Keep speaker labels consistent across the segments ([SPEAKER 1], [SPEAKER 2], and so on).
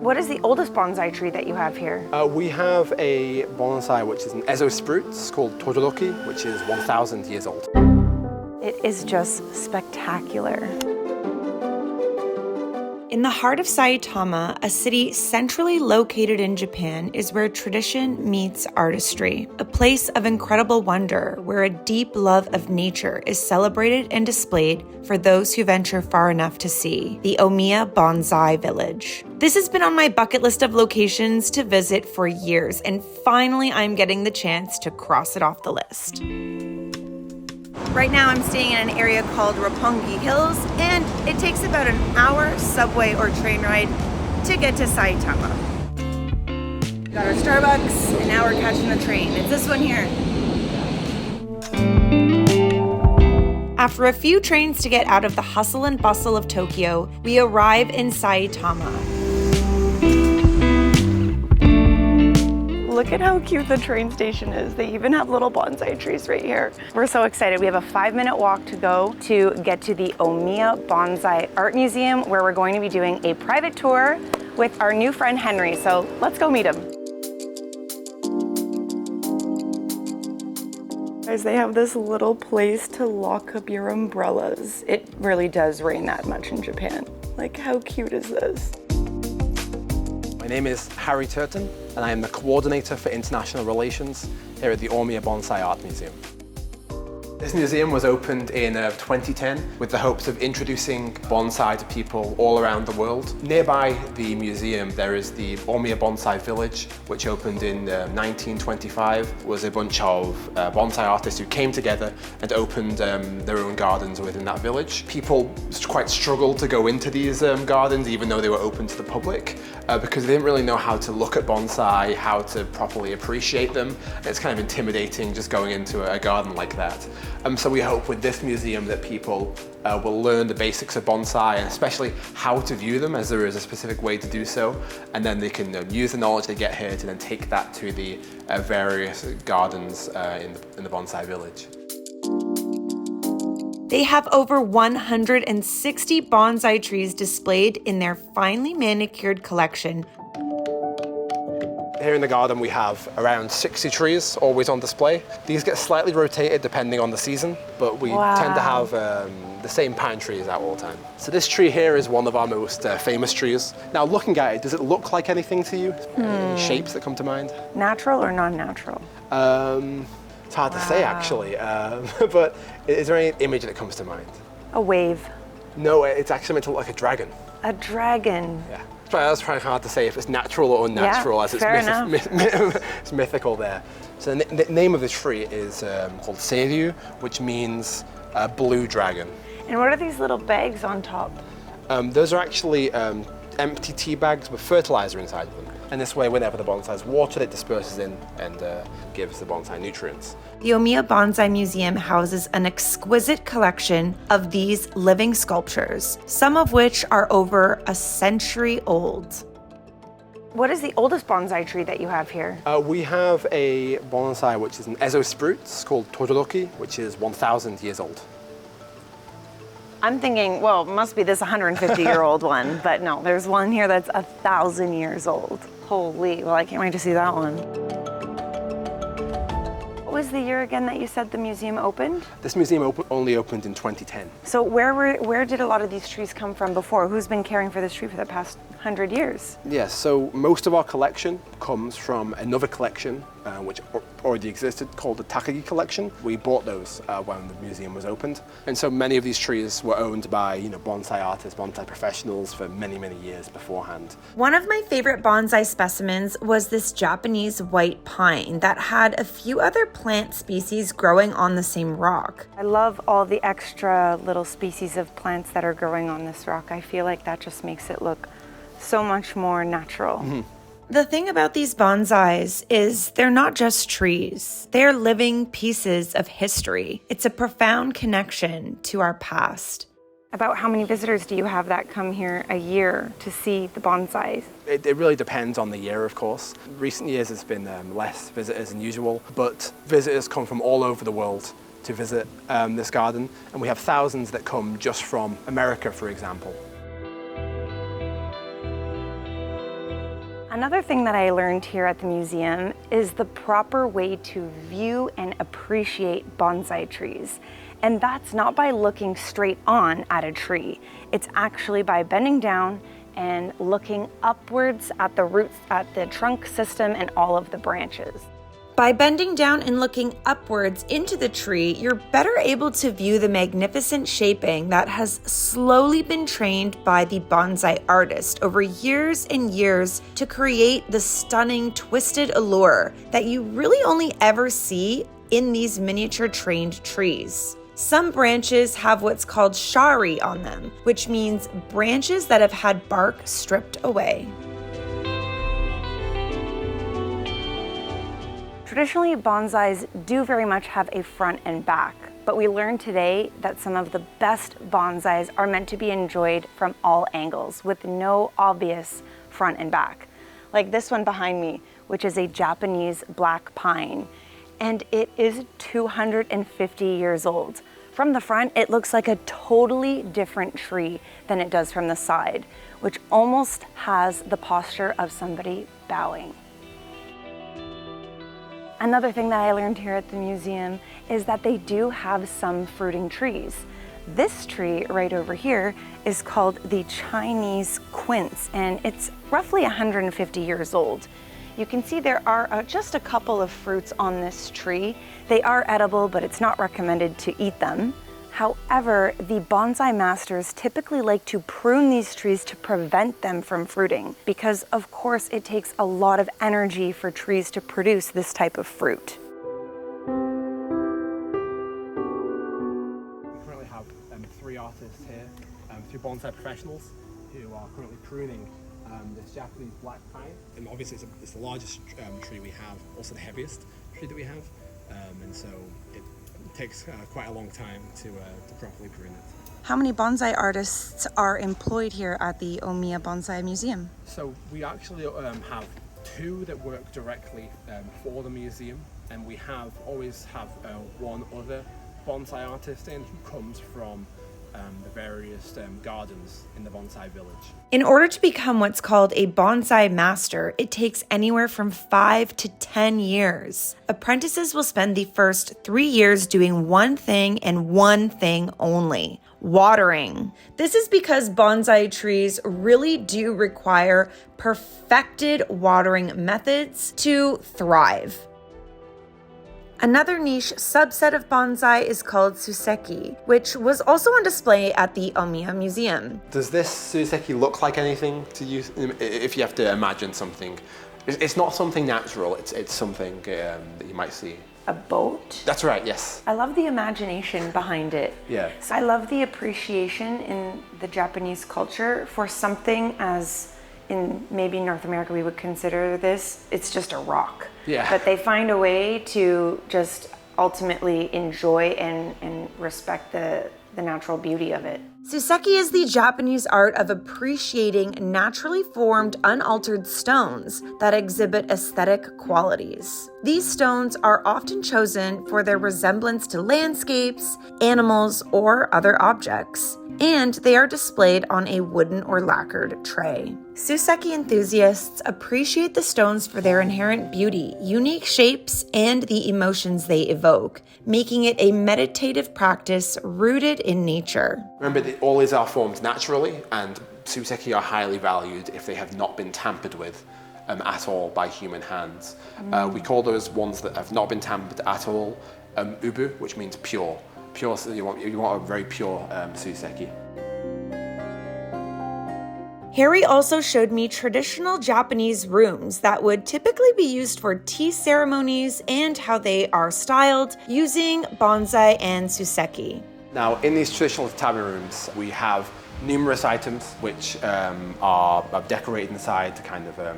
[SPEAKER 1] What is the oldest bonsai tree that you have here?
[SPEAKER 2] We have a bonsai which is an Ezo spruce called Todoroki, which is 1,000 years old.
[SPEAKER 1] It is just spectacular.
[SPEAKER 3] In the heart of Saitama, a city centrally located in Japan, is where tradition meets artistry, a place of incredible wonder where a deep love of nature is celebrated and displayed for those who venture far enough to see, the Omiya Bonsai Village. This has been on my bucket list of locations to visit for years, and finally I'm getting the chance to cross it off the list. Right now I'm staying in an area called Roppongi Hills, and it takes about an hour subway or train ride to get to Saitama. We got our Starbucks, and now we're catching the train. It's this one here. After a few trains to get out of the hustle and bustle of Tokyo, we arrive in Saitama.
[SPEAKER 1] Look at how cute the train station is. They even have little bonsai trees right here. We're so excited. We have a 5-minute walk to go to get to the Omiya Bonsai Art Museum, where we're going to be doing a private tour with our new friend Henry. So let's go meet him. Guys, they have this little place to lock up your umbrellas. It really does rain that much in Japan. Like, how cute is this?
[SPEAKER 2] My name is Harry Turton, and I am the coordinator for international relations here at the Omiya Bonsai Art Museum. This museum was opened in 2010 with the hopes of introducing bonsai to people all around the world. Nearby the museum there is the Omiya Bonsai Village, which opened in 1925. It was a bunch of bonsai artists who came together and opened their own gardens within that village. People quite struggled to go into these gardens even though they were open to the public because they didn't really know how to look at bonsai, how to properly appreciate them. It's kind of intimidating just going into a garden like that. So we hope with this museum that people will learn the basics of bonsai and especially how to view them, as there is a specific way to do so, and then they can use the knowledge they get here to then take that to the various gardens in the bonsai village.
[SPEAKER 3] They have over 160 bonsai trees displayed in their finely manicured collection.
[SPEAKER 2] Here in the garden we have around 60 trees always on display. These get slightly rotated depending on the season, but we tend to have the same pine trees out all the time. So this tree here is one of our most famous trees. Now looking at it, does it look like anything to you? Any shapes that come to mind?
[SPEAKER 1] Natural or non-natural?
[SPEAKER 2] It's hard to say actually, but is there any image that comes to mind?
[SPEAKER 1] A wave.
[SPEAKER 2] No, it's actually meant to look like a dragon.
[SPEAKER 1] A dragon.
[SPEAKER 2] Yeah. That's probably hard to say if it's natural or unnatural, as it's mythical there. So the name of the tree is called Seiryu, which means blue dragon.
[SPEAKER 1] And what are these little bags on top?
[SPEAKER 2] Those are actually empty tea bags with fertilizer inside of them. And this way, whenever the bonsai is watered, it disperses in and gives the bonsai nutrients.
[SPEAKER 3] The Omiya Bonsai Museum houses an exquisite collection of these living sculptures, some of which are over a century old.
[SPEAKER 1] What is the oldest bonsai tree that you have here?
[SPEAKER 2] We have a bonsai which is an Ezo spruce called Todoroki, which is 1,000 years old.
[SPEAKER 1] I'm thinking, well, it must be this 150-year-old one, but no, there's one here that's 1,000 years old. Holy, well, I can't wait to see that one. What was the year again that you said the museum opened?
[SPEAKER 2] This museum only opened in 2010.
[SPEAKER 1] So where did a lot of these trees come from before? Who's been caring for this tree for the past 100 years?
[SPEAKER 2] Yes, so most of our collection comes from another collection which already existed called the Takagi collection. We bought those when the museum was opened. And so many of these trees were owned by bonsai artists, bonsai professionals for many, many years beforehand.
[SPEAKER 3] One of my favorite bonsai specimens was this Japanese white pine that had a few other plant species growing on the same rock.
[SPEAKER 1] I love all the extra little species of plants that are growing on this rock. I feel like that just makes it look so much more natural. Mm-hmm.
[SPEAKER 3] The thing about these bonsais is they're not just trees. They're living pieces of history. It's a profound connection to our past.
[SPEAKER 1] About how many visitors do you have that come here a year to see the bonsais?
[SPEAKER 2] It really depends on the year, of course. Recent years it's been less visitors than usual, but visitors come from all over the world to visit this garden, and we have thousands that come just from America, for example.
[SPEAKER 1] Another thing that I learned here at the museum is the proper way to view and appreciate bonsai trees. And that's not by looking straight on at a tree. It's actually by bending down and looking upwards at the roots, at the trunk system and all of the branches.
[SPEAKER 3] By bending down and looking upwards into the tree, you're better able to view the magnificent shaping that has slowly been trained by the bonsai artist over years and years to create the stunning twisted allure that you really only ever see in these miniature trained trees. Some branches have what's called shari on them, which means branches that have had bark stripped away.
[SPEAKER 1] Traditionally, bonsais do very much have a front and back, but we learned today that some of the best bonsais are meant to be enjoyed from all angles with no obvious front and back. Like this one behind me, which is a Japanese black pine, and it is 250 years old. From the front, it looks like a totally different tree than it does from the side, which almost has the posture of somebody bowing. Another thing that I learned here at the museum is that they do have some fruiting trees. This tree right over here is called the Chinese quince, and it's roughly 150 years old. You can see there are just a couple of fruits on this tree. They are edible, but it's not recommended to eat them. However, the bonsai masters typically like to prune these trees to prevent them from fruiting because, of course, it takes a lot of energy for trees to produce this type of fruit.
[SPEAKER 2] We currently have 3 artists here, 3 bonsai professionals who are currently pruning this Japanese black pine. And obviously it's the largest tree we have, also the heaviest tree that we have, and so it takes quite a long time to properly prune it.
[SPEAKER 3] How many bonsai artists are employed here at the Omiya Bonsai Museum?
[SPEAKER 2] So we actually have 2 that work directly for the museum, and we always have 1 other bonsai artist in who comes from the various gardens in the Bonsai Village.
[SPEAKER 3] In order to become what's called a bonsai master, it takes anywhere from 5 to 10 years. Apprentices will spend the first 3 years doing one thing and one thing only: watering. This is because bonsai trees really do require perfected watering methods to thrive. Another niche subset of bonsai is called suseki, which was also on display at the Omiya Museum.
[SPEAKER 2] Does this suseki look like anything to you? If you have to imagine something, it's not something natural. It's something that you might see.
[SPEAKER 1] A boat?
[SPEAKER 2] That's right. Yes.
[SPEAKER 1] I love the imagination behind it.
[SPEAKER 2] Yeah.
[SPEAKER 1] I love the appreciation in the Japanese culture for something as in maybe North America we would consider this, it's just a rock.
[SPEAKER 2] Yeah.
[SPEAKER 1] But they find a way to just ultimately enjoy and respect the natural beauty of it.
[SPEAKER 3] Suseki is the Japanese art of appreciating naturally formed, unaltered stones that exhibit aesthetic qualities. These stones are often chosen for their resemblance to landscapes, animals, or other objects, and they are displayed on a wooden or lacquered tray. Suseki enthusiasts appreciate the stones for their inherent beauty, unique shapes, and the emotions they evoke, making it a meditative practice rooted in nature.
[SPEAKER 2] Remember that all these are formed naturally, and suseki are highly valued if they have not been tampered with at all by human hands. We call those ones that have not been tampered at all ubu, which means pure. Pure, so you want a very pure suseki.
[SPEAKER 3] Harry also showed me traditional Japanese rooms that would typically be used for tea ceremonies and how they are styled using bonsai and suseki.
[SPEAKER 2] Now, in these traditional tatami rooms, we have numerous items which are decorated inside to kind of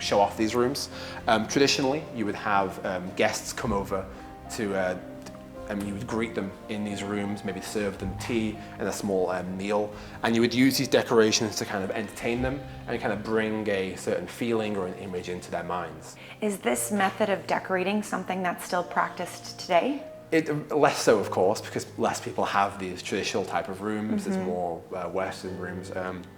[SPEAKER 2] show off these rooms. Traditionally, you would have guests come over to you would greet them in these rooms, maybe serve them tea and a small meal, and you would use these decorations to kind of entertain them and kind of bring a certain feeling or an image into their minds.
[SPEAKER 1] Is this method of decorating something that's still practiced today?
[SPEAKER 2] Less so, of course, because less people have these traditional type of rooms. There's more Western rooms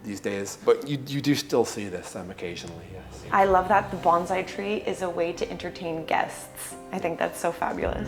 [SPEAKER 2] these days. But you do still see this occasionally, yes.
[SPEAKER 1] I love that the bonsai tree is a way to entertain guests. I think that's so fabulous.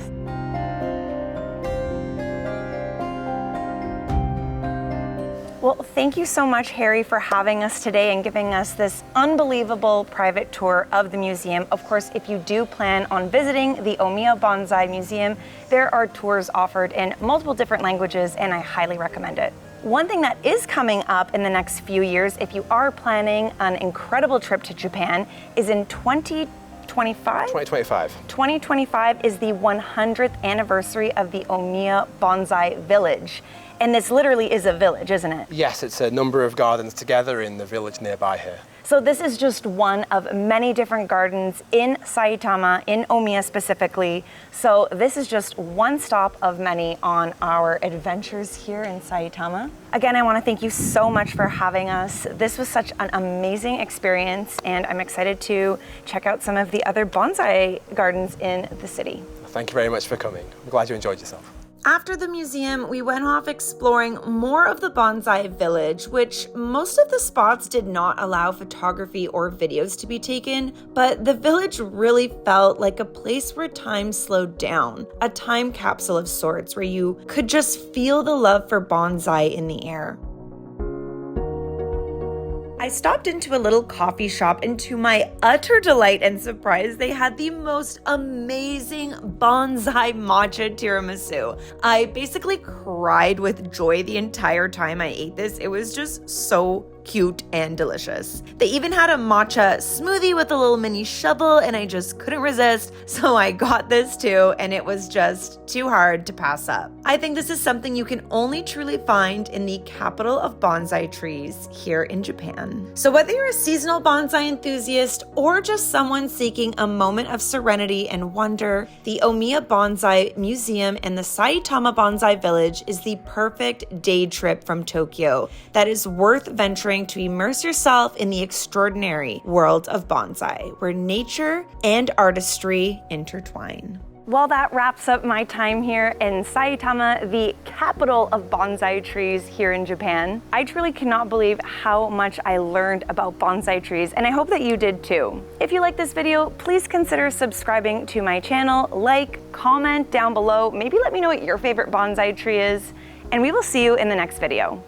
[SPEAKER 1] Well, thank you so much, Harry, for having us today and giving us this unbelievable private tour of the museum. Of course, if you do plan on visiting the Omiya Bonsai Museum, there are tours offered in multiple different languages, and I highly recommend it. One thing that is coming up in the next few years, if you are planning an incredible trip to Japan, is in 2025?
[SPEAKER 2] 2025.
[SPEAKER 1] 2025 is the 100th anniversary of the Omiya Bonsai Village. And this literally is a village, isn't it?
[SPEAKER 2] Yes, it's a number of gardens together in the village nearby here.
[SPEAKER 1] So this is just one of many different gardens in Saitama, in Omiya specifically. So this is just one stop of many on our adventures here in Saitama. Again, I want to thank you so much for having us. This was such an amazing experience, and I'm excited to check out some of the other bonsai gardens in the city.
[SPEAKER 2] Thank you very much for coming. I'm glad you enjoyed yourself.
[SPEAKER 3] After the museum, we went off exploring more of the Bonsai Village, which most of the spots did not allow photography or videos to be taken, but the village really felt like a place where time slowed down, a time capsule of sorts where you could just feel the love for bonsai in the air. I stopped into a little coffee shop, and to my utter delight and surprise, they had the most amazing bonsai matcha tiramisu. I basically cried with joy the entire time I ate this. It was just so cute and delicious. They even had a matcha smoothie with a little mini shovel, and I just couldn't resist, so I got this too, and it was just too hard to pass up. I think this is something you can only truly find in the capital of bonsai trees here in Japan. So whether you're a seasonal bonsai enthusiast or just someone seeking a moment of serenity and wonder, the Omiya Bonsai Museum and the Saitama Bonsai Village is the perfect day trip from Tokyo that is worth venturing to immerse yourself in the extraordinary world of bonsai, where nature and artistry intertwine.
[SPEAKER 1] Well, that wraps up my time here in Saitama, the capital of bonsai trees here in Japan. I truly cannot believe how much I learned about bonsai trees, and I hope that you did too. If you like this video, please consider subscribing to my channel, like, comment down below, maybe let me know what your favorite bonsai tree is, and we will see you in the next video.